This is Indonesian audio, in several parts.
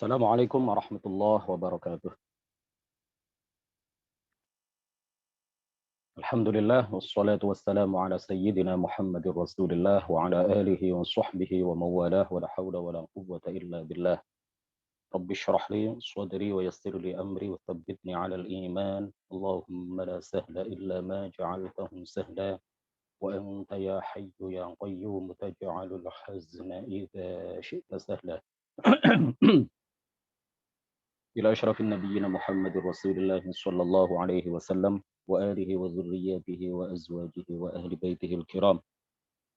Assalamualaikum warahmatullahi wabarakatuh. Alhamdulillah wassalatu wassalamu ala sayyidina Muhammadir Rasulillah wa ala alihi wa sahbihi wa mawalah wa la hawla wa la quwwata illa billah. Rabbi shrah li sadri wa yassir li amri wa thabbitni ala al-iman. Allahumma la sahla illa ma ja'altahu sahla wa anta ya hayyu ya qayyum taj'alul hazna idza syi'ta sahla. إلى أشرف النبيين محمد رسول الله صلى الله عليه وسلم وآله وذرياته وأزواجه وأهل بيته الكرام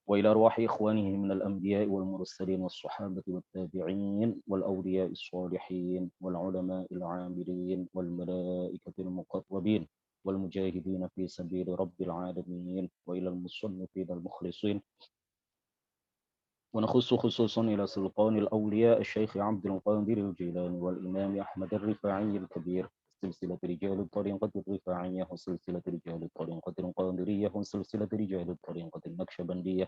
وإلى أرواح إخوانه من الأنبياء والمرسلين والصحابة والتابعين والأولياء الصالحين والعلماء العاملين والملائكة المقربين والمجاهدين في سبيل رب العالمين وإلى المصنفين المخلصين ونخص خصوصا إلى سلطان الأولياء الشيخ عبد القادر الجيلاني والإمام أحمد الرفاعي الكبير سلسلة رجال الطريقة الرفاعية وسلسلة رجال الطريقة القادرية وسلسلة رجال الطريقة النكشبندية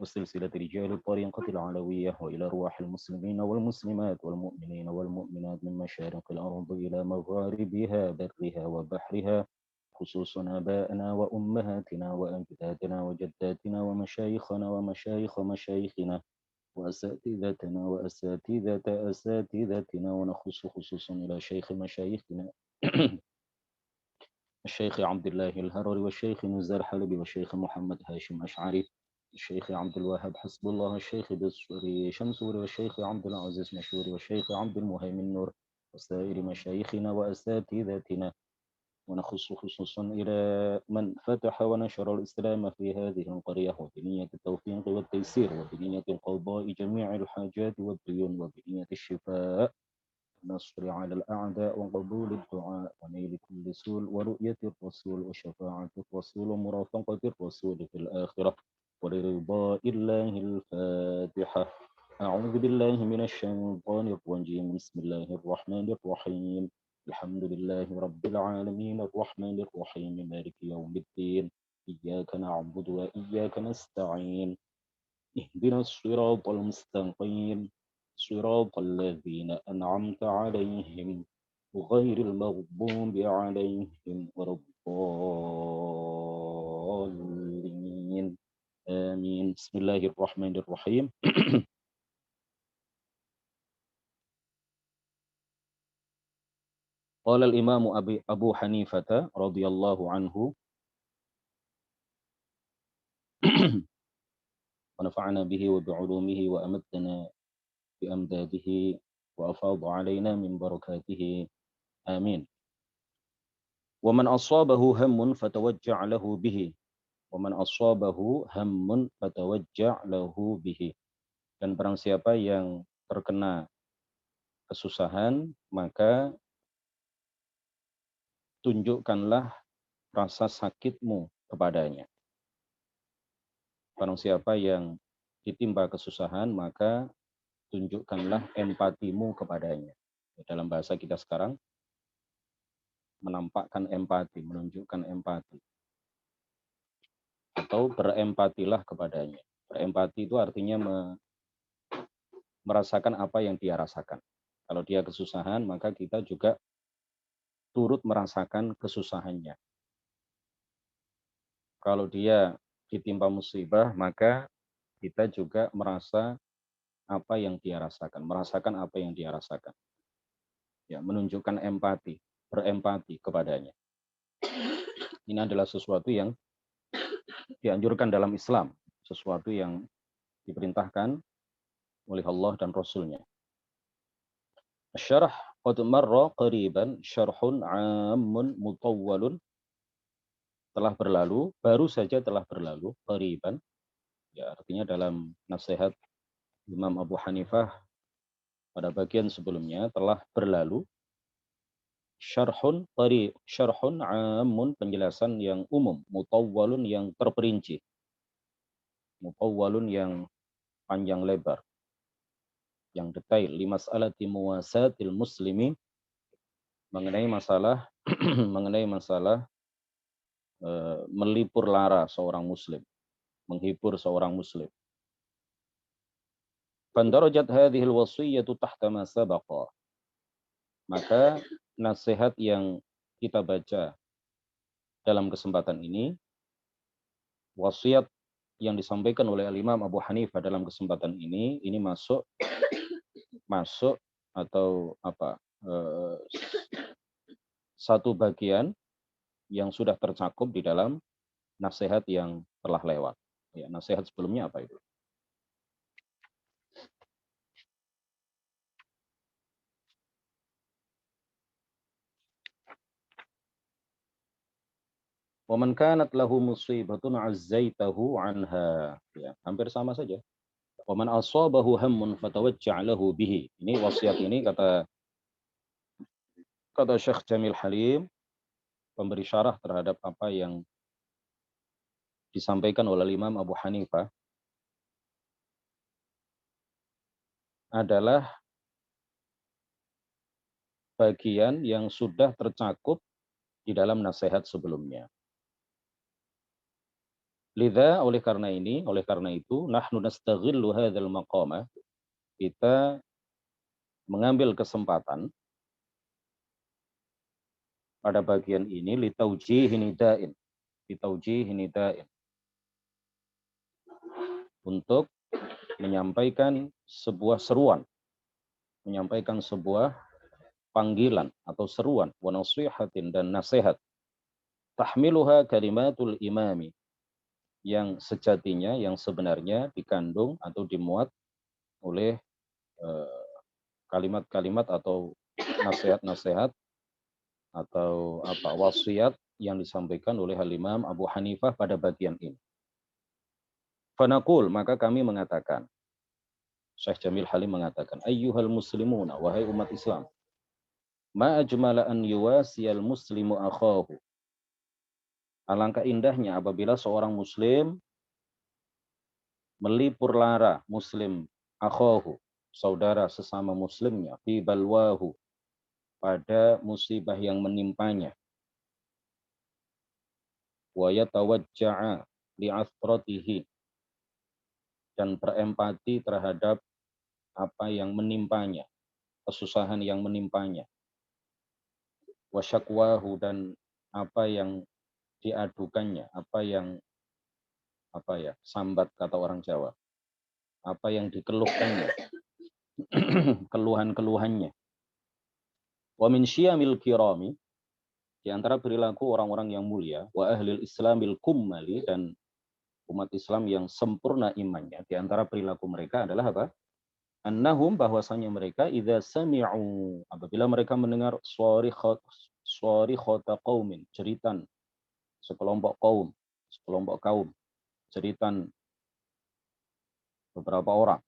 وسلسلة رجال الطريقة العلوية وإلى أرواح المسلمين والمسلمات والمؤمنين والمؤمنات من مشارق الأرض إلى مغاربها برها وبحرها خصوصا آبائنا وأمهاتنا وأجدادنا وجداتنا ومشايخنا ومشايخ مشايخنا وأساتذتنا وأساتذة أساتذتنا ونخص خصوصا إلى شيخ مشايخنا الشيخ عبد الله الهرري والشيخ نزار حلبي والشيخ محمد هاشم أشعري الشيخ عبد الوهاب حسب الله الشيخ بسوري شمسوري والشيخ عبد العزيز مشوري والشيخ عبد المهيمن نور وسائر مشايخنا وأساتذتنا ونخص خصوصا إلى من فتح ونشر الإسلام في هذه القرية وبنية التوفيق والتيسير وبنية قضاء جميع الحاجات والديون وبنية الشفاء والنصر على الأعداء وقبول الدعاء ونيل كل سول ورؤية الرسول وشفاعة الرسول ومرافقة الرسول في الآخرة ولرضاء الله الفاتحة. أعوذ بالله من الشيطان الرجيم. بسم الله الرحمن الرحيم. الحمد لله رب العالمين الرحمن الرحيم مالك يوم الدين إياك نعبد وإياك نستعين اهدنا الصراط المستقيم صراط الذين أنعمت عليهم غير المغضوب عليهم ولا الضالين آمين. بسم الله الرحمن الرحيم. قال الإمام أبو حنيفة رضي الله عنه ونفعنا به وبعلومه وأمدنا بأمداده وأفاض علينا من بركاته آمين. ومن أصابه هم فتوجع له به ومن أصابه هم فتوجع له به. Dan barang siapa yang terkena kesusahan, maka tunjukkanlah rasa sakitmu kepadanya. Barang siapa yang ditimpa kesusahan, maka tunjukkanlah empatimu kepadanya. Dalam bahasa kita sekarang, menampakkan empati, menunjukkan empati. Atau berempatilah kepadanya. Berempati itu artinya merasakan apa yang dia rasakan. Kalau dia kesusahan, maka kita juga turut merasakan kesusahannya. Kalau dia ditimpa musibah, maka kita juga merasa apa yang dia rasakan, merasakan apa yang dia rasakan. Ya, menunjukkan empati, berempati kepadanya. Ini adalah sesuatu yang dianjurkan dalam Islam, sesuatu yang diperintahkan oleh Allah dan Rasul-Nya. Syarah qad marra qariban syarhun 'ammun mutawwalun, telah berlalu, baru saja telah berlalu, qariban, ya artinya dalam nasihat Imam Abu Hanifah pada bagian sebelumnya telah berlalu. Syarhun 'amun, penjelasan yang umum, mutawwalun yang terperinci, mutawwalun yang panjang lebar, yang detail, limas'alati muwasatil muslimi, mengenai masalah mengenai masalah melipur lara seorang muslim, menghibur seorang muslim. Fandarajat hadhil wasiyyatu tahta ma sabaqa. Maka nasihat yang kita baca dalam kesempatan ini, wasiat yang disampaikan oleh Imam Abu Hanifah dalam kesempatan ini masuk atau satu bagian yang sudah tercakup di dalam nasihat yang telah lewat. Ya, nasihat sebelumnya apa itu? Wa man kanat lahu musibatun azzaitahu anha. Ya, hampir sama saja. Wa man asabahu hammun fatawajja' lahu bihi. Ini wasiat ini kata Syekh Jamil Halim, pemberi syarah terhadap apa yang disampaikan oleh Imam Abu Hanifah, adalah bagian yang sudah tercakup di dalam nasihat sebelumnya. Lidha, oleh karena itu, nahnu nastaghillu hadzal maqama, kita mengambil kesempatan pada bagian ini litaujihi nida'in, untuk menyampaikan sebuah seruan, menyampaikan sebuah panggilan atau seruan, wa nasihatin, dan nasihat, tahmiluha kalimatul imami, yang sejatinya, yang sebenarnya dikandung atau dimuat oleh kalimat-kalimat atau nasihat-nasihat atau wasiat yang disampaikan oleh Imam Abu Hanifah pada bagian ini. Fanaqul, maka kami mengatakan, Syekh Jamil Halim mengatakan, ayyuhal muslimuna, wahai umat Islam, ma ajmala an yuwasiyal muslimu akhahu. Alangkah indahnya apabila seorang muslim melipur lara muslim akhahu, saudara sesama muslimnya, fi balwahu, pada musibah yang menimpanya, wa yatawajja'a li'athratihi, dan berempati terhadap apa yang menimpanya, kesusahan yang menimpanya, wa syakwahu, dan apa yang diadukannya, apa yang sambat kata orang Jawa, apa yang dikeluhkannya, keluhan-keluhannya. Wa min syiyamil kirami, di antara perilaku orang-orang yang mulia, wa ahlil islamil kummali, dan umat Islam yang sempurna imannya, di antara perilaku mereka adalah apa? Annahum, bahwasanya mereka, idza sami'u, apabila mereka mendengar suari khota qaumin, jeritan sekelompok kaum, jeritan beberapa orang,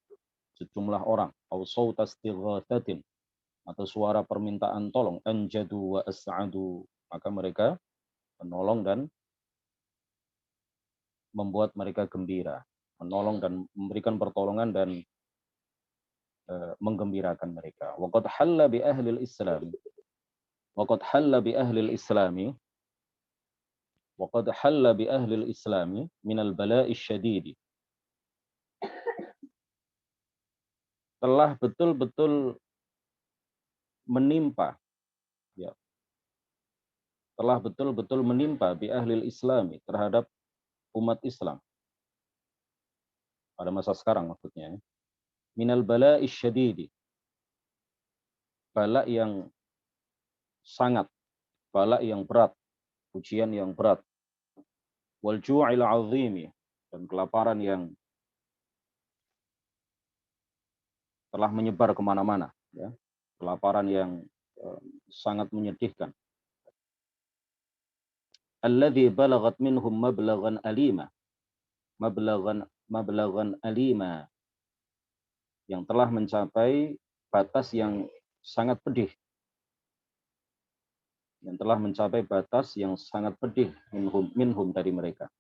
sejumlah orang, au sauta istighatsatin, atau suara permintaan tolong, anjadu wa as'adu, maka mereka menolong dan membuat mereka gembira, menolong dan memberikan pertolongan dan menggembirakan mereka. Waqad halla bi ahlil Islam, waqad halla bi ahlil Islami, waqad halla bi ahlil Islami minal bala'i syadidi, telah betul-betul menimpa, ya, telah betul-betul menimpa bi ahlil Islami, terhadap umat Islam pada masa sekarang, maksudnya, minal bala'i syadidi, bala yang sangat, bala yang berat, ujian yang berat, wal ju'il azimi, dan kelaparan yang telah menyebar kemana-mana, ya, kelaparan yang sangat menyedihkan. Alladzi balagat minhum mablaghan alima, mablaghan alima, yang telah mencapai batas yang sangat pedih, minhum dari mereka.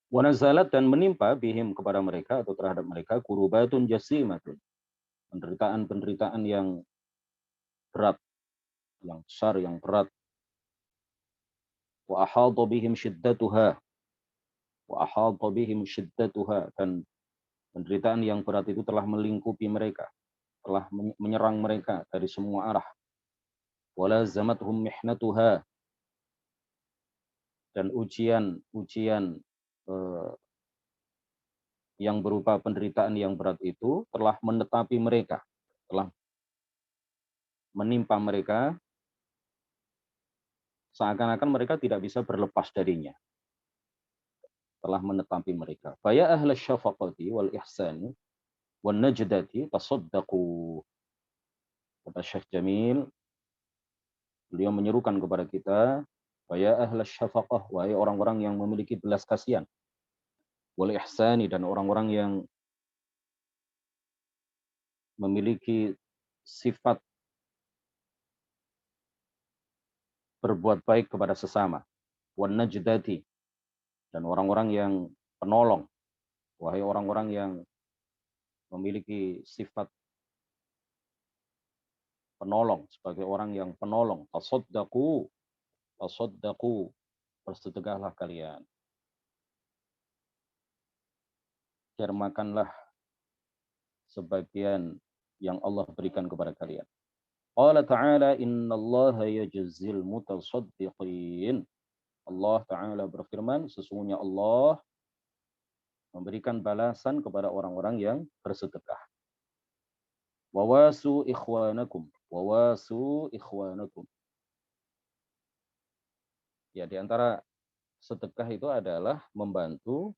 Wa nazalat, dan menimpa, bihim, kepada mereka atau terhadap mereka, kurubatun jasimatun, penderitaan-penderitaan yang berat, yang besar, yang berat. Wa ahadha bihim shiddatuha, dan Penderitaan yang berat itu telah melingkupi mereka, telah menyerang mereka dari semua arah. Wala zamathum mihnatuha, dan ujian-ujian yang berupa penderitaan yang berat itu telah menetapi mereka, telah menimpa mereka, seakan-akan mereka tidak bisa berlepas darinya, telah menetapi mereka. Faya ahla syafaqati wal ihsani wan najdati tasaddaqu. Kata Syekh Jamil, beliau menyerukan kepada kita, faya ahla syafaqah, wahai orang-orang yang memiliki belas kasihan, wal ihsani, dan orang-orang yang memiliki sifat berbuat baik kepada sesama, wan najdati, dan orang-orang yang penolong, wahai orang-orang yang memiliki sifat penolong, sebagai orang yang penolong, tasaddaqu, tasaddaqu, bersedekahlah kalian, dermakanlah sebagian yang Allah berikan kepada kalian. Qala ta'ala innallaha yajzil mutasaddiqin. Allah Ta'ala berfirman, sesungguhnya Allah memberikan balasan kepada orang-orang yang bersedekah. Wawasu ikhwanakum. Wawasu ikhwanakum. Ya, di antara sedekah itu adalah membantu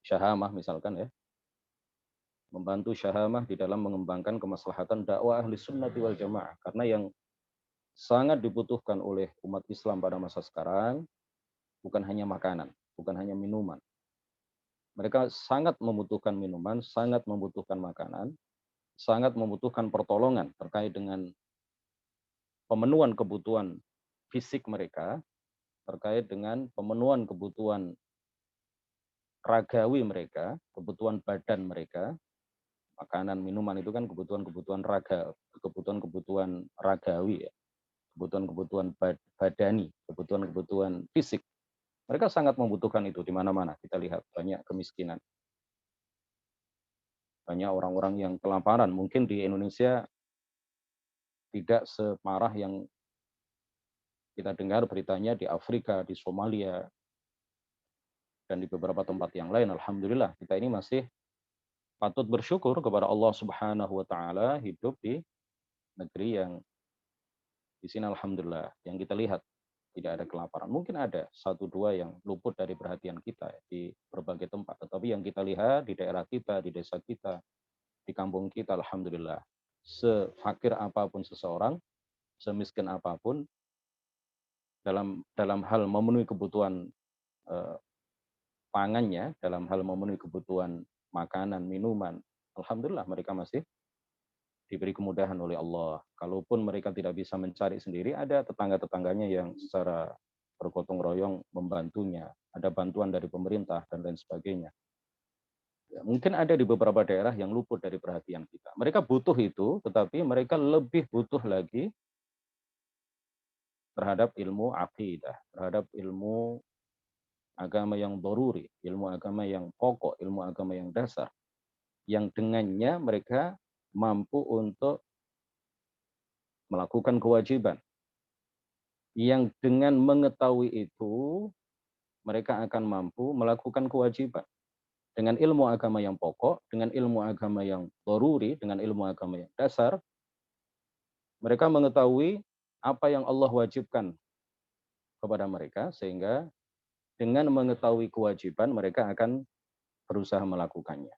syahamah misalkan ya. Membantu syahamah di dalam mengembangkan kemaslahatan dakwah ahli sunnati wal jamaah. Karena yang sangat dibutuhkan oleh umat Islam pada masa sekarang bukan hanya makanan, bukan hanya minuman. Mereka sangat membutuhkan minuman, sangat membutuhkan makanan, sangat membutuhkan pertolongan terkait dengan pemenuhan kebutuhan fisik mereka, terkait dengan pemenuhan kebutuhan ragawi mereka, kebutuhan badan mereka. Makanan, minuman itu kan kebutuhan-kebutuhan kebutuhan-kebutuhan ragawi ya. Kebutuhan-kebutuhan badani, kebutuhan-kebutuhan fisik. Mereka sangat membutuhkan itu di mana-mana. Kita lihat banyak kemiskinan. Banyak orang-orang yang kelaparan. Mungkin di Indonesia tidak separah yang kita dengar beritanya di Afrika, di Somalia, dan di beberapa tempat yang lain. Alhamdulillah, kita ini masih patut bersyukur kepada Allah Subhanahu wa Ta'ala, hidup di negeri yang di sini alhamdulillah yang kita lihat tidak ada kelaparan. Mungkin ada satu dua yang luput dari perhatian kita di berbagai tempat, tetapi yang kita lihat di daerah kita, di desa kita, di kampung kita, alhamdulillah, sefakir apapun seseorang, semiskin apapun, dalam hal memenuhi kebutuhan pangannya, dalam hal memenuhi kebutuhan makanan, minuman, alhamdulillah mereka masih diberi kemudahan oleh Allah. Kalaupun mereka tidak bisa mencari sendiri, ada tetangga-tetangganya yang secara bergotong royong membantunya. Ada bantuan dari pemerintah dan lain sebagainya. Ya, mungkin ada di beberapa daerah yang luput dari perhatian kita. Mereka butuh itu, tetapi mereka lebih butuh lagi terhadap ilmu akidah, terhadap ilmu agama yang doruri, ilmu agama yang pokok, ilmu agama yang dasar. Yang dengannya mereka mampu untuk melakukan kewajiban. Yang dengan mengetahui itu, mereka akan mampu melakukan kewajiban. Dengan ilmu agama yang pokok, dengan ilmu agama yang doruri, dengan ilmu agama yang dasar, mereka mengetahui apa yang Allah wajibkan kepada mereka, sehingga dengan mengetahui kewajiban, mereka akan berusaha melakukannya.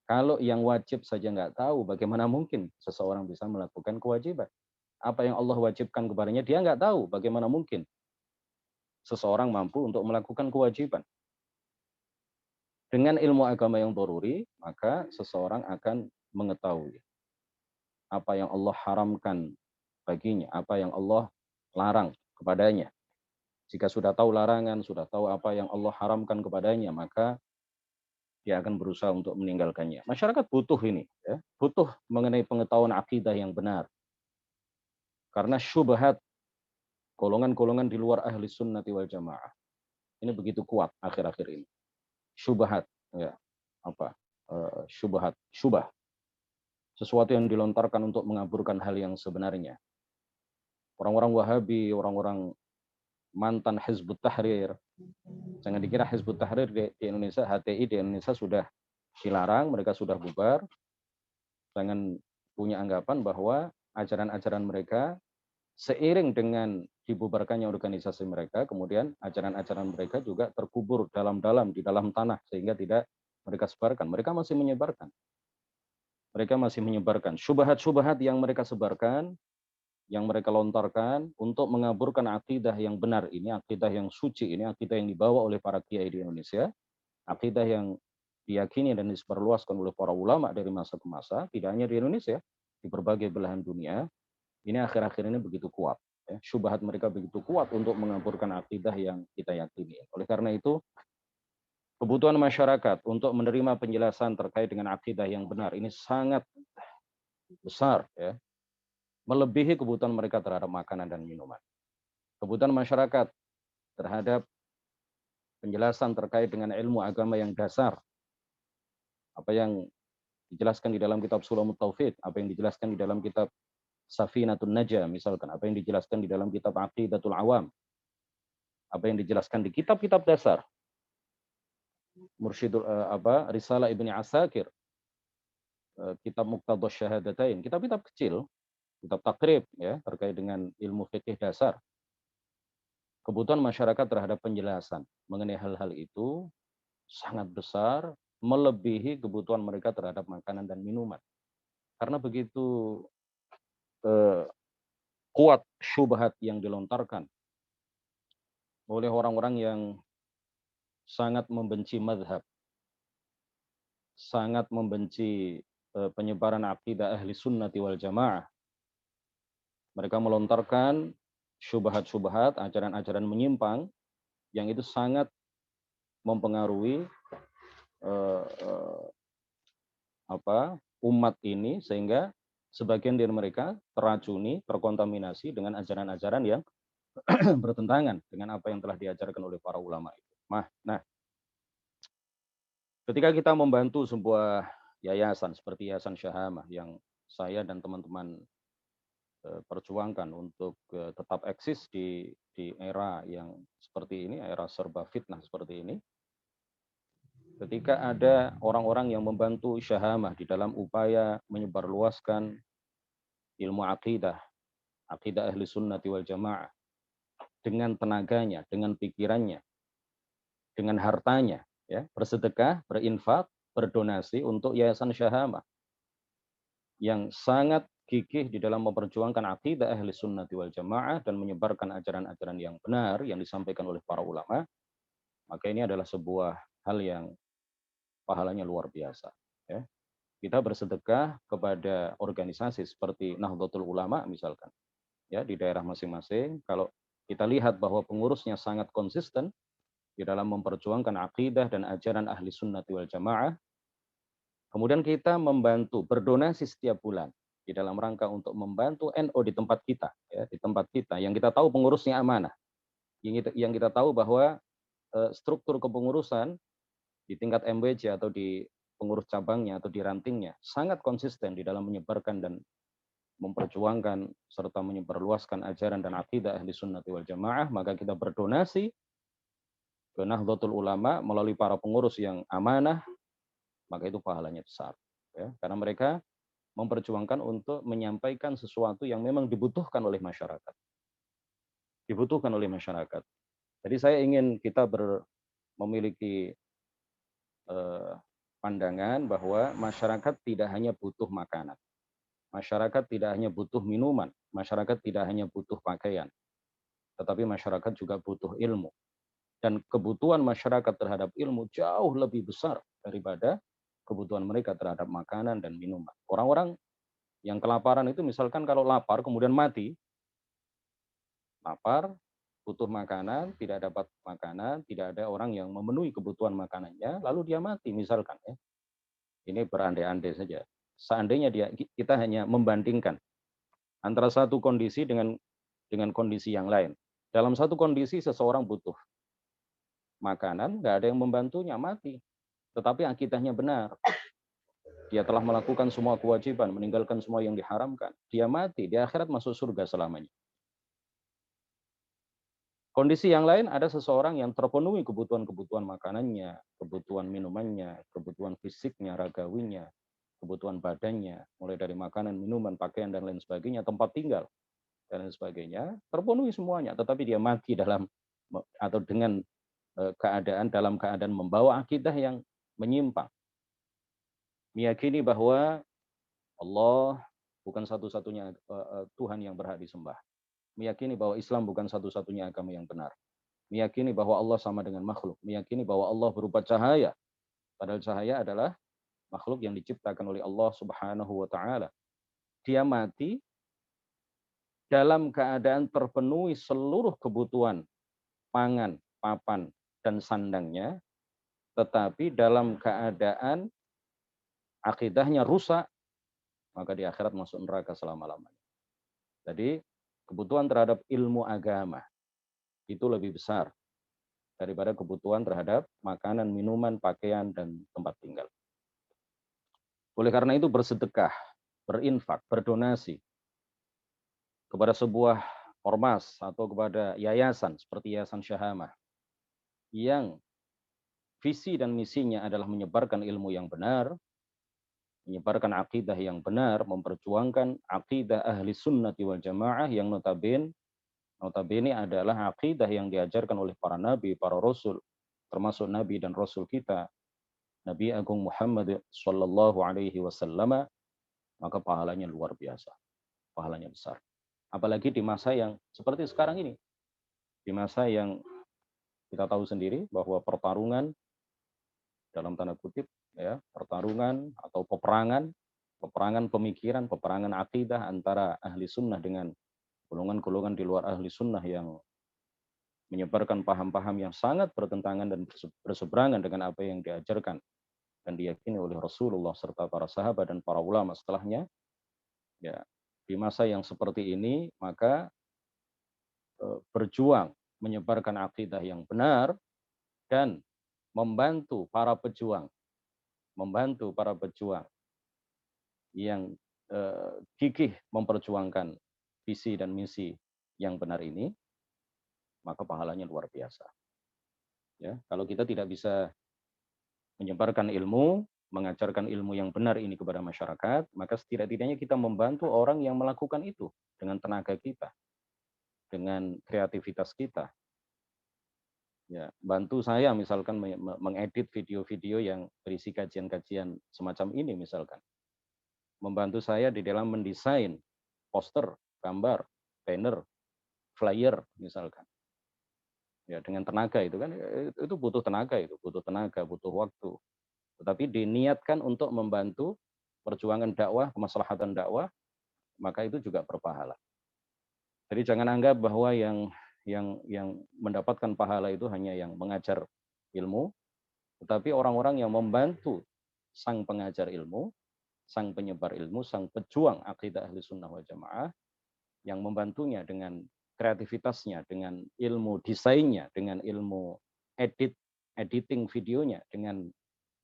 Kalau yang wajib saja nggak tahu, bagaimana mungkin seseorang bisa melakukan kewajiban? Apa yang Allah wajibkan kepadanya, dia nggak tahu, bagaimana mungkin seseorang mampu untuk melakukan kewajiban. Dengan ilmu agama yang doruri, maka seseorang akan mengetahui apa yang Allah haramkan baginya, apa yang Allah larang kepadanya. Jika sudah tahu larangan, sudah tahu apa yang Allah haramkan kepadanya, maka dia akan berusaha untuk meninggalkannya. Masyarakat butuh ini, ya, butuh mengenai pengetahuan akidah yang benar. Karena syubhat golongan-golongan di luar ahli sunnati wal jamaah ini begitu kuat akhir-akhir ini. Syubhat, ya, apa? syubah, sesuatu yang dilontarkan untuk mengaburkan hal yang sebenarnya. Orang-orang Wahabi, orang-orang mantan Hizbut Tahrir, jangan dikira Hizbut Tahrir di Indonesia, HTI di Indonesia sudah dilarang, mereka sudah bubar. Jangan punya anggapan bahwa ajaran-ajaran mereka seiring dengan dibubarkannya organisasi mereka, kemudian ajaran-ajaran mereka juga terkubur dalam-dalam di dalam tanah sehingga tidak mereka sebarkan. Mereka masih menyebarkan. Mereka masih menyebarkan syubhat-syubhat yang mereka sebarkan, yang mereka lontarkan untuk mengaburkan akidah yang benar ini, akidah yang suci ini, akidah yang dibawa oleh para kiai di Indonesia, akidah yang diyakini dan disebarluaskan oleh para ulama dari masa ke masa, tidak hanya di Indonesia, di berbagai belahan dunia. Ini akhir-akhir ini begitu kuat. Ya. Syubhat mereka begitu kuat untuk mengaburkan akidah yang kita yakini. Oleh karena itu, kebutuhan masyarakat untuk menerima penjelasan terkait dengan akidah yang benar ini sangat besar, ya, melebihi kebutuhan mereka terhadap makanan dan minuman. Kebutuhan masyarakat terhadap penjelasan terkait dengan ilmu agama yang dasar, apa yang dijelaskan di dalam kitab Sulamut Taufid, apa yang dijelaskan di dalam kitab Safinatun Najah, misalkan, apa yang dijelaskan di dalam kitab Aqidatul Awam, apa yang dijelaskan di kitab-kitab dasar, Mursyidul Risalah Ibni Asakir, kitab Muqtadhas Syahadatain, kitab-kitab kecil, kitab takrib ya terkait dengan ilmu fikih dasar. Kebutuhan masyarakat terhadap penjelasan mengenai hal-hal itu sangat besar, melebihi kebutuhan mereka terhadap makanan dan minuman. Karena begitu kuat syubhat yang dilontarkan oleh orang-orang yang sangat membenci mazhab, sangat membenci penyebaran akidah ahli sunnati wal jamaah. Mereka melontarkan syubhat-syubhat, ajaran-ajaran menyimpang yang itu sangat mempengaruhi umat ini sehingga sebagian dari mereka teracuni, terkontaminasi dengan ajaran-ajaran yang bertentangan dengan apa yang telah diajarkan oleh para ulama itu. Nah, ketika kita membantu sebuah yayasan seperti Yayasan Syahamah yang saya dan teman-teman perjuangkan untuk tetap eksis di era yang seperti ini, era serba fitnah seperti ini, ketika ada orang-orang yang membantu Syahamah di dalam upaya menyebarluaskan ilmu akidah ahli sunnati wal jamaah, dengan tenaganya, dengan pikirannya, dengan hartanya, ya, bersedekah, berinfak, berdonasi untuk Yayasan Syahamah yang sangat gigih di dalam memperjuangkan akidah ahli sunnati wal jamaah dan menyebarkan ajaran-ajaran yang benar yang disampaikan oleh para ulama, maka ini adalah sebuah hal yang pahalanya luar biasa. Ya. Kita bersedekah kepada organisasi seperti Nahdlatul Ulama misalkan, ya, di daerah masing-masing. Kalau kita lihat bahwa pengurusnya sangat konsisten di dalam memperjuangkan akidah dan ajaran ahli sunnati wal jamaah, kemudian kita membantu berdonasi setiap bulan di dalam rangka untuk membantu NU di tempat kita, ya, di tempat kita yang kita tahu pengurusnya amanah, yang kita tahu bahwa struktur kepengurusan di tingkat MWJ atau di pengurus cabangnya atau di rantingnya sangat konsisten di dalam menyebarkan dan memperjuangkan serta menyebarluaskan ajaran dan akidah ahli sunnati wal jamaah, maka kita berdonasi ke Nahdlatul Ulama melalui para pengurus yang amanah, maka itu pahalanya besar. Ya, karena mereka memperjuangkan untuk menyampaikan sesuatu yang memang dibutuhkan oleh masyarakat. Dibutuhkan oleh masyarakat. Jadi saya ingin kita memiliki pandangan bahwa masyarakat tidak hanya butuh makanan. Masyarakat tidak hanya butuh minuman. Masyarakat tidak hanya butuh pakaian. Tetapi masyarakat juga butuh ilmu. Dan kebutuhan masyarakat terhadap ilmu jauh lebih besar daripada kebutuhan mereka terhadap makanan dan minuman. Orang-orang yang kelaparan itu misalkan kalau lapar kemudian mati, lapar, butuh makanan, tidak dapat makanan, tidak ada orang yang memenuhi kebutuhan makanannya, lalu dia mati misalkan. Ya. Ini berandai-andai saja. Seandainya kita hanya membandingkan antara satu kondisi dengan kondisi yang lain. Dalam satu kondisi seseorang butuh makanan, nggak ada yang membantunya, mati. Tetapi akidahnya benar. dia telah melakukan semua kewajiban, meninggalkan semua yang diharamkan, dia mati, di akhirat masuk surga selamanya. Kondisi yang lain ada seseorang yang terpenuhi kebutuhan-kebutuhan makanannya, kebutuhan minumannya, kebutuhan fisiknya, ragawinya, kebutuhan badannya, mulai dari makanan, minuman, pakaian, dan lain sebagainya, tempat tinggal, dan lain sebagainya, terpenuhi semuanya, tetapi dia mati dalam atau dengan dalam keadaan membawa akidah yang menyimpang, meyakini bahwa Allah bukan satu-satunya Tuhan yang berhak disembah, meyakini bahwa Islam bukan satu-satunya agama yang benar, meyakini bahwa Allah sama dengan makhluk, meyakini bahwa Allah berupa cahaya, padahal cahaya adalah makhluk yang diciptakan oleh Allah Subhanahu wa taala. Dia mati dalam keadaan terpenuhi seluruh kebutuhan pangan, papan, dan sandangnya, tetapi dalam keadaan akidahnya rusak, maka di akhirat masuk neraka selama-lamanya. Jadi kebutuhan terhadap ilmu agama itu lebih besar daripada kebutuhan terhadap makanan, minuman, pakaian, dan tempat tinggal. Oleh karena itu bersedekah, berinfak, berdonasi kepada sebuah ormas atau kepada yayasan seperti Yayasan Syahamah yang visi dan misinya adalah menyebarkan ilmu yang benar, menyebarkan akidah yang benar, memperjuangkan akidah ahli sunnati wal jamaah yang notabene adalah akidah yang diajarkan oleh para nabi, para rasul, termasuk nabi dan rasul kita, Nabi Agung Muhammad sallallahu alaihi wasallam, maka pahalanya luar biasa, pahalanya besar. Apalagi di masa yang seperti sekarang ini, di masa yang kita tahu sendiri bahwa pertarungan dalam tanda kutip ya, pertarungan atau peperangan pemikiran, peperangan akidah antara ahli sunnah dengan golongan-golongan di luar ahli sunnah yang menyebarkan paham-paham yang sangat bertentangan dan berseberangan dengan apa yang diajarkan dan diyakini oleh Rasulullah serta para sahabat dan para ulama setelahnya. Ya, di masa yang seperti ini maka berjuang menyebarkan akidah yang benar dan membantu para pejuang yang gigih memperjuangkan visi dan misi yang benar ini, maka pahalanya luar biasa. Ya, kalau kita tidak bisa menyebarkan ilmu, mengajarkan ilmu yang benar ini kepada masyarakat, maka setidak-tidaknya kita membantu orang yang melakukan itu dengan tenaga kita, dengan kreativitas kita. Ya, bantu saya misalkan mengedit video-video yang berisi kajian-kajian semacam ini misalkan. Membantu saya di dalam mendesain poster, gambar, banner, flyer misalkan. Ya, dengan tenaga itu kan itu butuh tenaga, butuh waktu. Tetapi diniatkan untuk membantu perjuangan dakwah, kemaslahatan dakwah, maka itu juga berpahala. Jadi jangan anggap bahwa yang mendapatkan pahala itu hanya yang mengajar ilmu, tetapi orang-orang yang membantu sang pengajar ilmu, sang penyebar ilmu, sang pejuang akidah ahli sunnah wal jamaah, yang membantunya dengan kreativitasnya, dengan ilmu desainnya, dengan ilmu editing videonya, dengan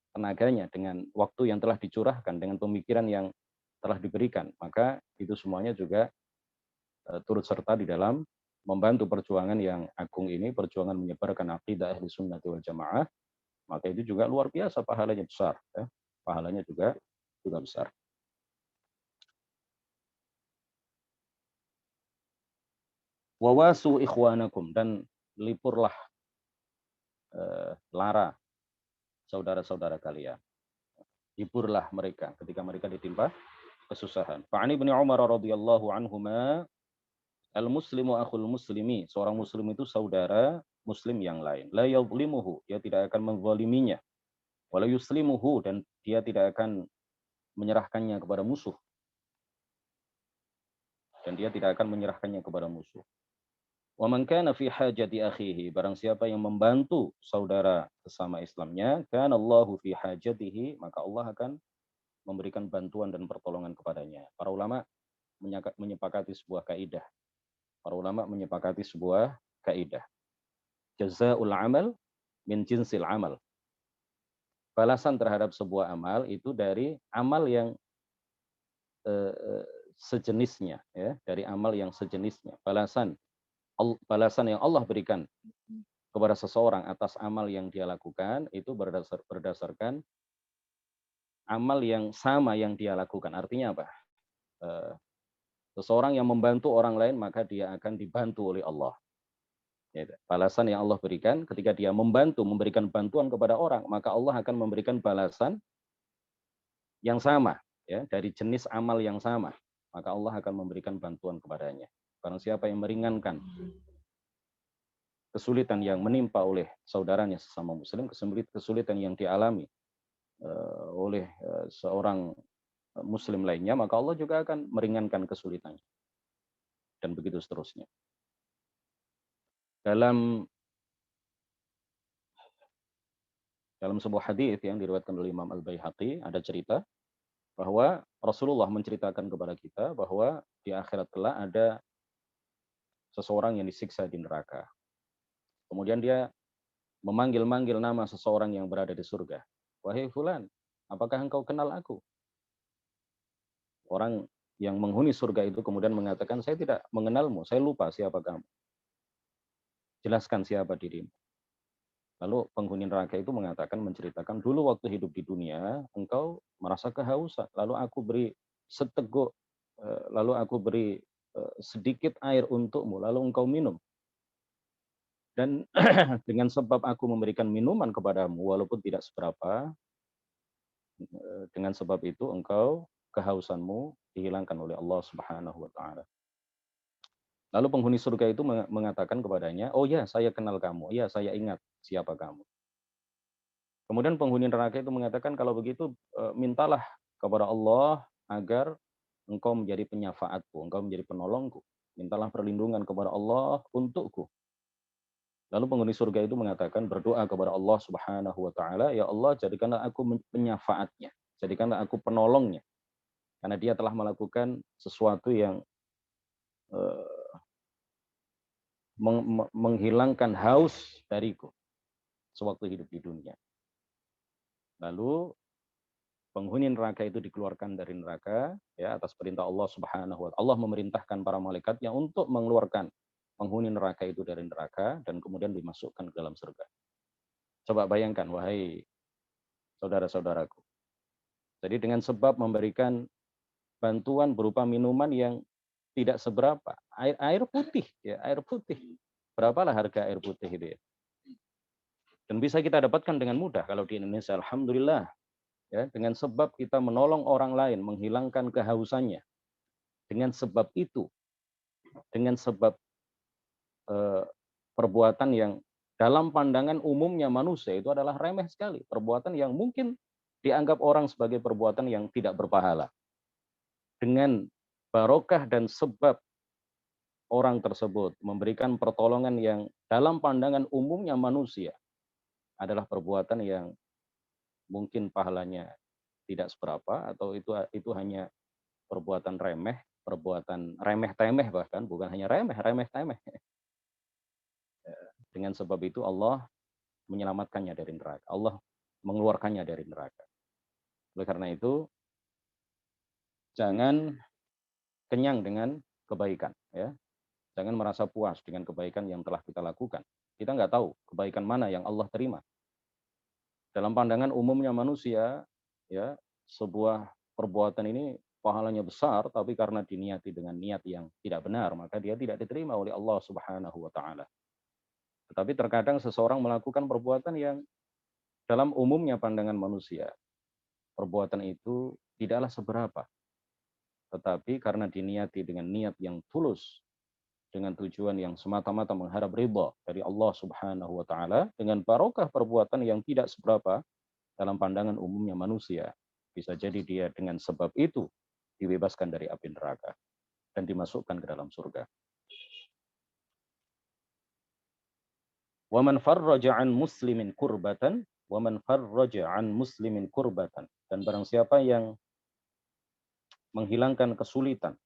tenaganya, dengan waktu yang telah dicurahkan, dengan pemikiran yang telah diberikan, maka itu semuanya juga turut serta di dalam membantu perjuangan yang agung ini, perjuangan menyebarkan akidah ahli sunnah wal jamaah, maka itu juga luar biasa pahalanya besar. Ya. Pahalanya juga besar. Wawasu ikhwanakum, dan lipurlah lara saudara-saudara kalian. Hiburlah mereka ketika mereka ditimpa kesusahan. Fa'ani bin Umar radhiyallahu anhuma, al-muslimu akhul muslimi, seorang muslim itu saudara muslim yang lain. La yadhlimuhu, dia tidak akan menzaliminya. Wa la yuslimuhu, dan dia tidak akan menyerahkannya kepada musuh. Dan dia tidak akan menyerahkannya kepada musuh. Wa man kana fi hajati akhihi, barang siapa yang membantu saudara sesama Islamnya, kana Allahu fi hajatihi, maka Allah akan memberikan bantuan dan pertolongan kepadanya. Para ulama menyepakati sebuah kaidah. Para ulama menyepakati sebuah kaidah. Jazaa'ul amal min jinsil amal. balasan terhadap sebuah amal itu dari amal yang sejenisnya, ya, dari amal yang sejenisnya. Balasan yang Allah berikan kepada seseorang atas amal yang dia lakukan itu berdasarkan amal yang sama yang dia lakukan. Artinya apa? Eh, Seseorang yang membantu orang lain maka dia akan dibantu oleh Allah. Ya, balasan yang Allah berikan ketika dia memberikan bantuan kepada orang, maka Allah akan memberikan balasan yang sama, ya, dari jenis amal yang sama. Maka Allah akan memberikan bantuan kepadanya. Barang siapa yang meringankan kesulitan yang menimpa oleh saudaranya sesama muslim, kesulitan yang dialami oleh seorang muslim lainnya, maka Allah juga akan meringankan kesulitannya. Dan begitu seterusnya. Dalam sebuah hadis yang diriwayatkan oleh Imam Al-Baihaqi ada cerita bahwa Rasulullah menceritakan kepada kita bahwa di akhirat kelak ada seseorang yang disiksa di neraka. Kemudian dia memanggil-manggil nama seseorang yang berada di surga. Wahai fulan, apakah engkau kenal aku? Orang yang menghuni surga itu kemudian mengatakan, saya tidak mengenalmu, saya lupa siapa kamu. Jelaskan siapa dirimu. Lalu penghuni neraka itu menceritakan, dulu waktu hidup di dunia, engkau merasa kehausan, lalu aku beri seteguk, lalu aku beri sedikit air untukmu, lalu engkau minum. Dan dengan sebab aku memberikan minuman kepadamu, walaupun tidak seberapa, dengan sebab itu engkau kehausanmu dihilangkan oleh Allah Subhanahu wa taala. Lalu penghuni surga itu mengatakan kepadanya, "Oh ya, saya kenal kamu. Ya, saya ingat siapa kamu." Kemudian penghuni neraka itu mengatakan, "Kalau begitu mintalah kepada Allah agar engkau menjadi penyafaatku, engkau menjadi penolongku. Mintalah perlindungan kepada Allah untukku." Lalu penghuni surga itu mengatakan, berdoa kepada Allah Subhanahu wa taala, "Ya Allah, jadikanlah aku penyafaatnya, jadikanlah aku penolongnya." Karena dia telah melakukan sesuatu yang menghilangkan haus dariku sewaktu hidup di dunia. Lalu penghuni neraka itu dikeluarkan dari neraka, ya, atas perintah Allah Subhanahu wa taala. Allah memerintahkan para malaikatnya untuk mengeluarkan penghuni neraka itu dari neraka dan kemudian dimasukkan ke dalam surga. Coba bayangkan, wahai saudara-saudaraku. Jadi dengan sebab memberikan bantuan berupa minuman yang tidak seberapa, air putih, ya, air putih. Berapalah harga air putih itu, ya? Dan bisa kita dapatkan dengan mudah kalau di Indonesia, alhamdulillah, ya, dengan sebab kita menolong orang lain menghilangkan kehausannya. Dengan sebab itu, dengan sebab perbuatan yang dalam pandangan umumnya manusia itu adalah remeh sekali, perbuatan yang mungkin dianggap orang sebagai perbuatan yang tidak berpahala. Dengan barokah dan sebab orang tersebut memberikan pertolongan yang dalam pandangan umumnya manusia adalah perbuatan yang mungkin pahalanya tidak seberapa, atau itu hanya perbuatan remeh, perbuatan remeh-temeh, bahkan bukan hanya remeh, remeh-temeh. Dengan sebab itu Allah menyelamatkannya dari neraka. Allah mengeluarkannya dari neraka. Oleh karena itu, jangan kenyang dengan kebaikan, ya. Jangan merasa puas dengan kebaikan yang telah kita lakukan. Kita nggak tahu kebaikan mana yang Allah terima. Dalam pandangan umumnya manusia, ya, sebuah perbuatan ini pahalanya besar, tapi karena diniati dengan niat yang tidak benar, maka dia tidak diterima oleh Allah Subhanahu wa taala. Tetapi terkadang seseorang melakukan perbuatan yang dalam umumnya pandangan manusia, perbuatan itu tidaklah seberapa. Tetapi karena diniati dengan niat yang tulus, dengan tujuan yang semata-mata mengharap ridha dari Allah Subhanahu wa taala, dengan barokah perbuatan yang tidak seberapa dalam pandangan umumnya manusia, bisa jadi dia dengan sebab itu dibebaskan dari api neraka dan dimasukkan ke dalam surga. Wa man farraja an muslimin kurbatan, wa man farraja an muslimin kurbatan, dan barang siapa yang menghilangkan kesulitan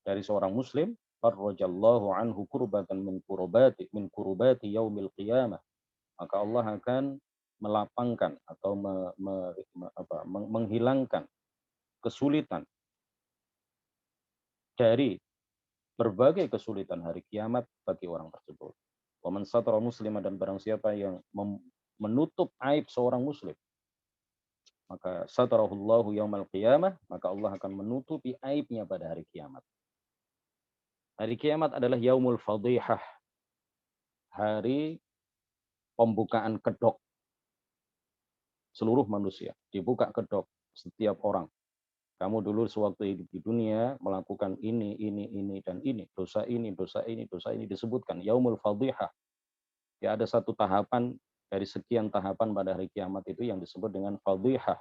dari seorang muslim, farrajallahu anhu kurbatan min kurubati yaumil qiyamah, maka Allah akan melapangkan atau menghilangkan kesulitan dari berbagai kesulitan hari kiamat bagi orang tersebut. Wa man satara musliman, dan barang siapa yang menutup aib seorang muslim, maka satarahullahu yaumal qiyamah, maka Allah akan menutupi aibnya pada hari kiamat. Hari kiamat adalah yaumul fadihah, hari pembukaan kedok seluruh manusia. Dibuka kedok setiap orang. Kamu dulu sewaktu hidup di dunia melakukan ini, dan ini. Dosa ini, dosa ini, dosa ini disebutkan. Yaumul fadihah. Ya, ada satu tahapan dari sekian tahapan pada hari kiamat itu yang disebut dengan fadihah.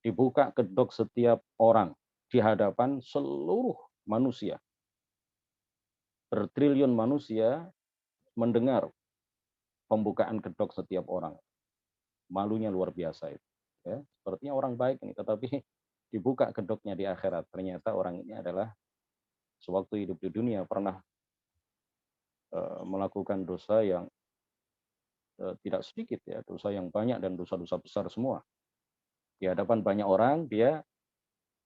Dibuka kedok setiap orang di hadapan seluruh manusia. Bertriliun manusia mendengar pembukaan kedok setiap orang. Malunya luar biasa itu. Ya, sepertinya orang baik ini, tetapi dibuka kedoknya di akhirat. Ternyata orang ini adalah sewaktu hidup di dunia pernah melakukan dosa yang tidak sedikit, ya, dosa yang banyak dan dosa-dosa besar semua. Di hadapan banyak orang dia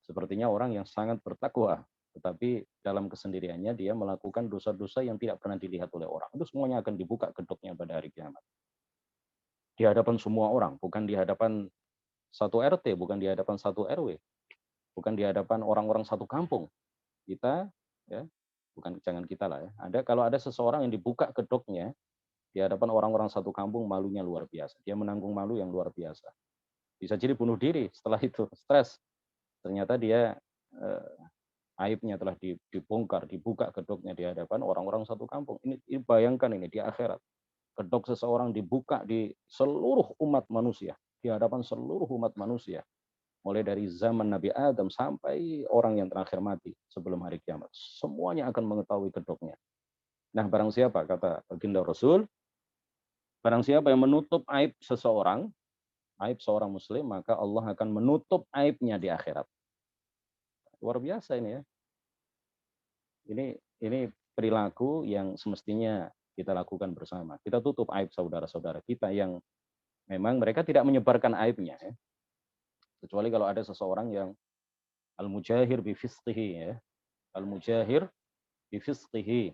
sepertinya orang yang sangat bertakwa, tetapi dalam kesendiriannya dia melakukan dosa-dosa yang tidak pernah dilihat oleh orang. Itu semuanya akan dibuka kedoknya pada hari kiamat. Di hadapan semua orang, bukan di hadapan satu RT, bukan di hadapan satu RW, bukan di hadapan orang-orang satu kampung. Kita, ya, bukan, jangan kita lah ya. Kalau ada seseorang yang dibuka kedoknya di hadapan orang-orang satu kampung, malunya luar biasa. Dia menanggung malu yang luar biasa. Bisa jadi bunuh diri setelah itu, stres. Ternyata dia aibnya telah dibongkar, dibuka kedoknya di hadapan orang-orang satu kampung. Ini bayangkan ini di akhirat. Kedok seseorang dibuka di seluruh umat manusia, di hadapan seluruh umat manusia. Mulai dari zaman Nabi Adam sampai orang yang terakhir mati sebelum hari kiamat. Semuanya akan mengetahui kedoknya. Nah, barang siapa, kata baginda Rasul, barang siapa yang menutup aib seseorang, aib seorang muslim, maka Allah akan menutup aibnya di akhirat. Luar biasa ini ya. Ini perilaku yang semestinya kita lakukan bersama. Kita tutup aib saudara-saudara kita yang memang mereka tidak menyebarkan aibnya, ya. Kecuali kalau ada seseorang yang al-mujahir bifisqihi, ya. Al-mujahir bifisqihi.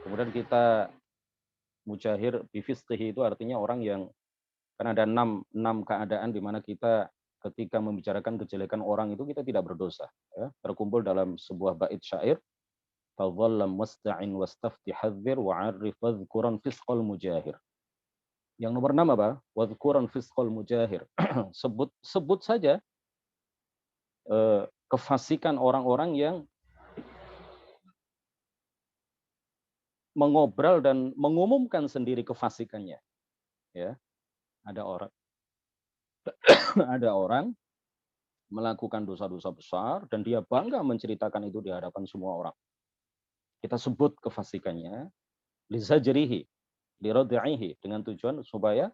Kemudian kita mujahir bifisqihi itu artinya orang yang, kan ada enam keadaan di mana kita ketika membicarakan kejelekan orang itu kita tidak berdosa, ya. Terkumpul dalam sebuah bait syair, tadhallam wasta'in wastafti hadzir wa'arif wadhkuran fisqal mujahir. Yang nomor 6 apa? Wadhkuran fisqal mujahir. sebut saja kefasikan orang-orang yang mengobral dan mengumumkan sendiri kefasikannya, ya. Ada orang ada orang melakukan dosa-dosa besar dan dia bangga menceritakan itu di hadapan semua orang. Kita sebut kefasikannya, lizajrihi, lirad'ihi, dengan tujuan supaya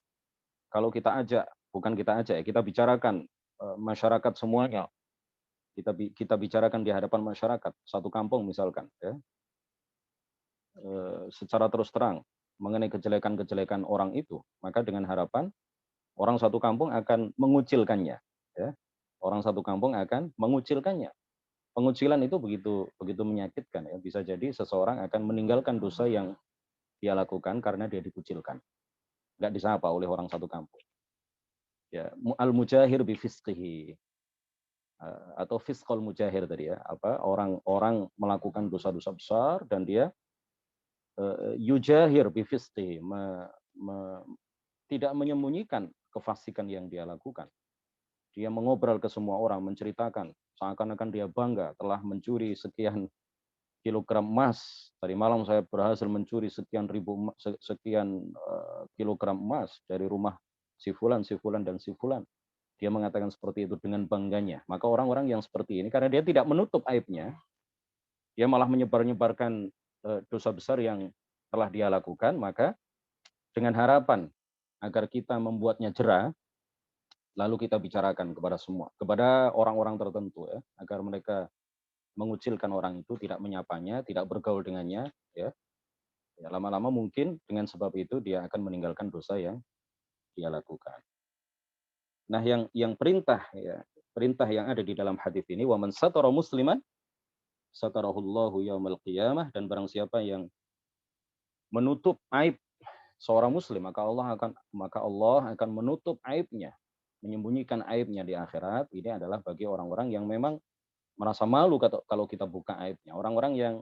kalau kita ajak, bukan kita ajak ya, kita bicarakan masyarakat semuanya. Kita bicarakan di hadapan masyarakat satu kampung misalkan, ya, secara terus terang mengenai kejelekan-kejelekan orang itu, maka dengan harapan orang satu kampung akan mengucilkannya, ya. Orang satu kampung akan mengucilkannya. Pengucilan itu begitu begitu menyakitkan, ya. Bisa jadi seseorang akan meninggalkan dosa yang dia lakukan karena dia dikucilkan, nggak disapa oleh orang satu kampung. Ya, al-mujahir bi fisqihi, atau fisqal mujahir tadi ya, apa, orang-orang melakukan dosa-dosa besar dan dia yujahir bi fisqihi, tidak menyembunyikan kefasikan yang dia lakukan. Dia mengobrol ke semua orang, menceritakan seakan-akan dia bangga telah mencuri sekian kilogram emas. Tadi malam saya berhasil mencuri sekian kilogram emas dari rumah si fulan, dan si fulan. Dia mengatakan seperti itu dengan bangganya. Maka orang-orang yang seperti ini, karena dia tidak menutup aibnya, dia malah menyebar-nyebarkan dosa besar yang telah dia lakukan, maka dengan harapan agar kita membuatnya jera, lalu kita bicarakan kepada semua, kepada orang-orang tertentu, ya, agar mereka mengucilkan orang itu, tidak menyapanya, tidak bergaul dengannya, ya. Ya, lama-lama mungkin dengan sebab itu dia akan meninggalkan dosa yang dia lakukan. Nah, yang perintah ya, perintah yang ada di dalam hadis ini, wa man satara musliman satarahullahu yaumil qiyamah, dan barang siapa yang menutup aib seorang muslim, maka Allah akan menutup aibnya, menyembunyikan aibnya di akhirat. Ini adalah bagi orang-orang yang memang merasa malu kalau kita buka aibnya. Orang-orang yang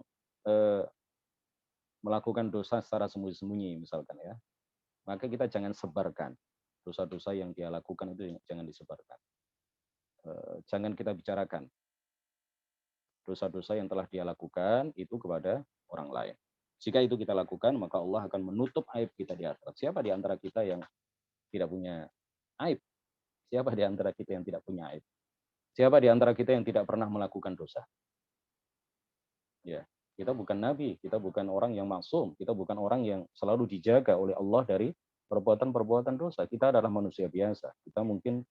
melakukan dosa secara sembunyi-sembunyi misalkan ya. Maka kita jangan sebarkan dosa-dosa yang dia lakukan, itu jangan disebarkan. Jangan kita bicarakan dosa-dosa yang telah dia lakukan itu kepada orang lain. Jika itu kita lakukan, maka Allah akan menutup aib kita di akhirat. Siapa di antara kita yang tidak punya aib? Siapa di antara kita yang tidak punya aib? Siapa di antara kita yang tidak pernah melakukan dosa? Ya, kita bukan nabi, kita bukan orang yang maksum, kita bukan orang yang selalu dijaga oleh Allah dari perbuatan-perbuatan dosa. Kita adalah manusia biasa. Kita mungkin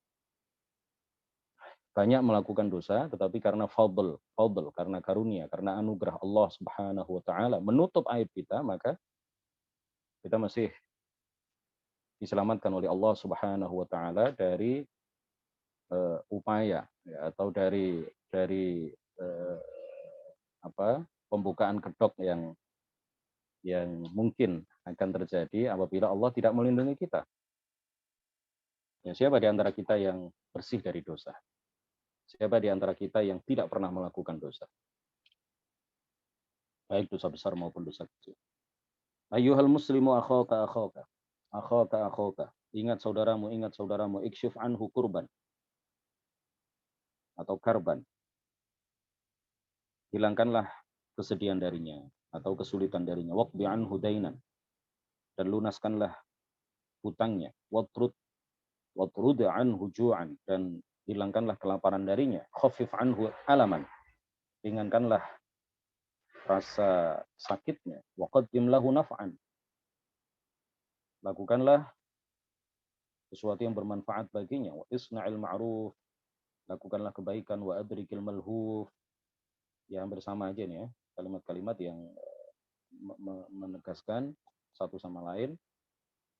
banyak melakukan dosa, tetapi karena fadl, karena karunia, karena anugerah Allah Subhanahu wa taala menutup aib kita, maka kita masih diselamatkan oleh Allah Subhanahu wa taala dari upaya ya, atau dari uh, pembukaan kedok yang mungkin akan terjadi apabila Allah tidak melindungi kita. Ya, siapa di antara kita yang bersih dari dosa? Siapa di antara kita yang tidak pernah melakukan dosa? Baik dosa besar maupun dosa kecil. Ayyuhal muslimu akhaka akhaka. Akhaka akhaka. Ingat saudaramu, iksyif anhu kurban. Atau karban. Hilangkanlah kesedihan darinya atau kesulitan darinya. Waqdi anhu dainan. Dan lunaskanlah hutangnya. Watrud anhu ju'an. Dan hilangkanlah kelaparan darinya. Khafif anhu alaman. Ringankanlah rasa sakitnya. Waqaddim lahu naf'an. Lakukanlah sesuatu yang bermanfaat baginya. Wa isna'il ma'ruf. Lakukanlah kebaikan. Wa adrikil malhuf. Ya hampir sama aja nih ya. Kalimat-kalimat yang menegaskan satu sama lain,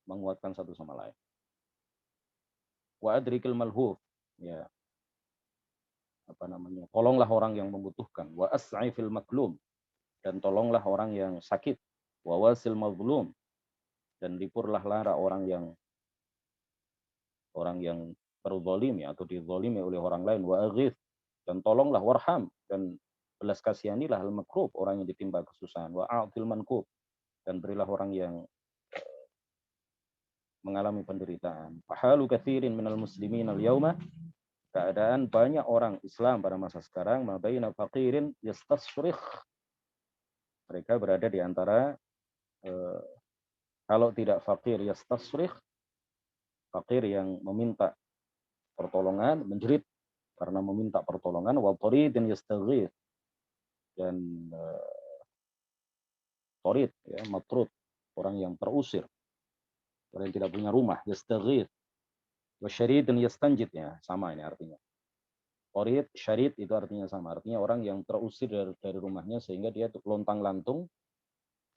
menguatkan satu sama lain. Wa adrikil malhuf. Ya. Tolonglah orang yang membutuhkan. Wa as'i fil maklum. Dan tolonglah orang yang sakit. Wa wasil mazlum. Dan lipurlah lara orang yang terzalimi atau dizalimi oleh orang lain. Wa aghith. Dan tolonglah warham. Dan belas kasihanilah al-makrub, orang yang ditimpa kesusahan. Wa a'til mankub. Dan berilah orang yang mengalami penderitaan. Fahalu katsirin minal muslimin al-yauma. Keadaan banyak orang Islam pada masa sekarang, mabaina faqirin yastasrikh. Mereka berada di antara kalau tidak fakir yastasrikh, fakir yang meminta pertolongan, menjerit karena meminta pertolongan, wa taridin yastaghith, dan tarid ya, matrud, orang yang terusir, orang yang tidak punya rumah, yastaghith. Wa syaridin yastanjid, ya sama ini artinya. Tarid, syarid itu artinya sama, artinya orang yang terusir dari rumahnya sehingga dia lontang-lantung,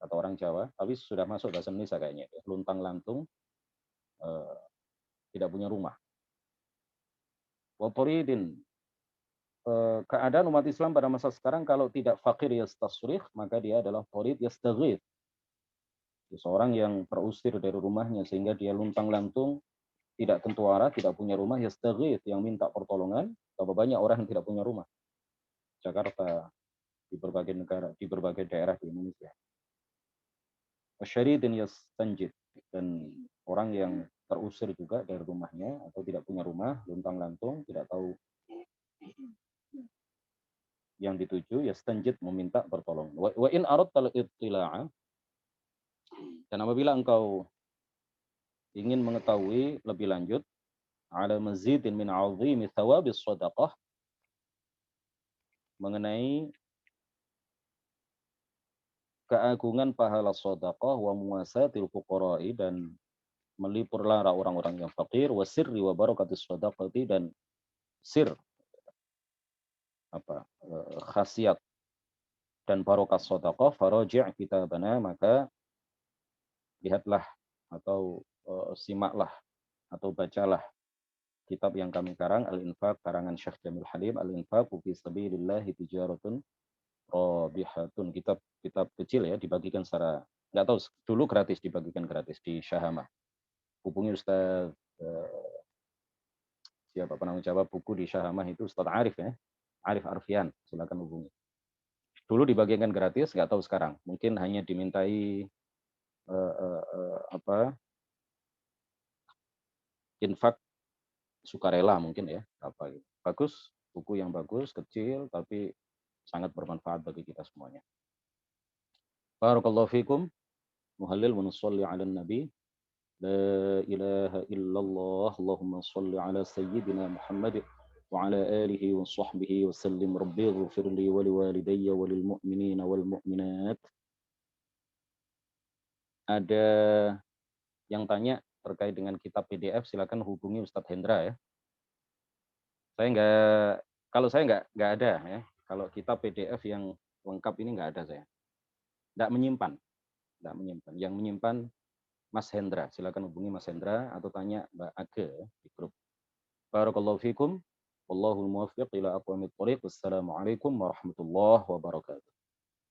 kata orang Jawa, tapi sudah masuk bahasa Indonesia kayaknya, lontang-lantung, tidak punya rumah. Wa taridin, keadaan umat Islam pada masa sekarang kalau tidak fakir yastasrikh, maka dia adalah tarid yastaghith. Seorang yang terusir dari rumahnya sehingga dia luntang-lantung, tidak tentu arah, tidak punya rumah, yastaghith, yang minta pertolongan. Berapa banyak orang yang tidak punya rumah? Jakarta, di berbagai negara, di berbagai daerah di Indonesia. Wasyaridin yastanjid, dan orang yang terusir juga dari rumahnya atau tidak punya rumah, luntang-lantung, tidak tahu yang dituju, yastanjid, meminta pertolongan. Wa in aradtal ittila'a, dan apabila engkau ingin mengetahui lebih lanjut, ala mazidin min 'azimi thawabis shadaqah, mengenai keagungan pahala sedekah, wa muwasatil fuqara'i, dan melipur lara orang-orang yang fakir, wa sirri wa barakatis shadaqati, dan sir khasiat dan barokah sedekah, faraji' kitabana, maka lihatlah atau simaklah atau bacalah kitab yang kami karang, Al-Infaq karangan Syekh Jamil Halim, Al-Infaq fi sabilillahi tijaratun rabihatun. Kitab kecil ya, dibagikan secara nggak tahu dulu gratis, dibagikan gratis di Syahamah. Hubungi Ustaz siapa penanggung jawab buku di Syahamah itu Ustaz Arif ya, Arif Arfian, silakan hubungi. Dulu dibagikan gratis, nggak tahu sekarang. Mungkin hanya dimintai apa infak sukarela mungkin ya, apa gitu. Bagus, buku yang bagus, kecil tapi sangat bermanfaat bagi kita semuanya. Barakallahu fikum, muhallil wa nusalli ala nabi. La ilaha illallah, Allahumma salli ala sayyidina Muhammad wa ala alihi wa sahbihi wa sallim. Rabbi ighfirli wa liwalidayya wa lil mu'minina wal mu'minat. Ada yang tanya terkait dengan kitab PDF, silakan hubungi Ustadz Hendra ya. Kalau saya nggak ada ya. Kalau kitab PDF yang lengkap ini nggak ada saya. Nggak menyimpan, nggak menyimpan. Yang menyimpan Mas Hendra. Silakan hubungi Mas Hendra atau tanya Mbak Age ya, di grup. Barakallahu fikum. Wallahul muwaffiq ila aqwamit thoriq. Wassalamualaikum warahmatullahi wabarakatuh.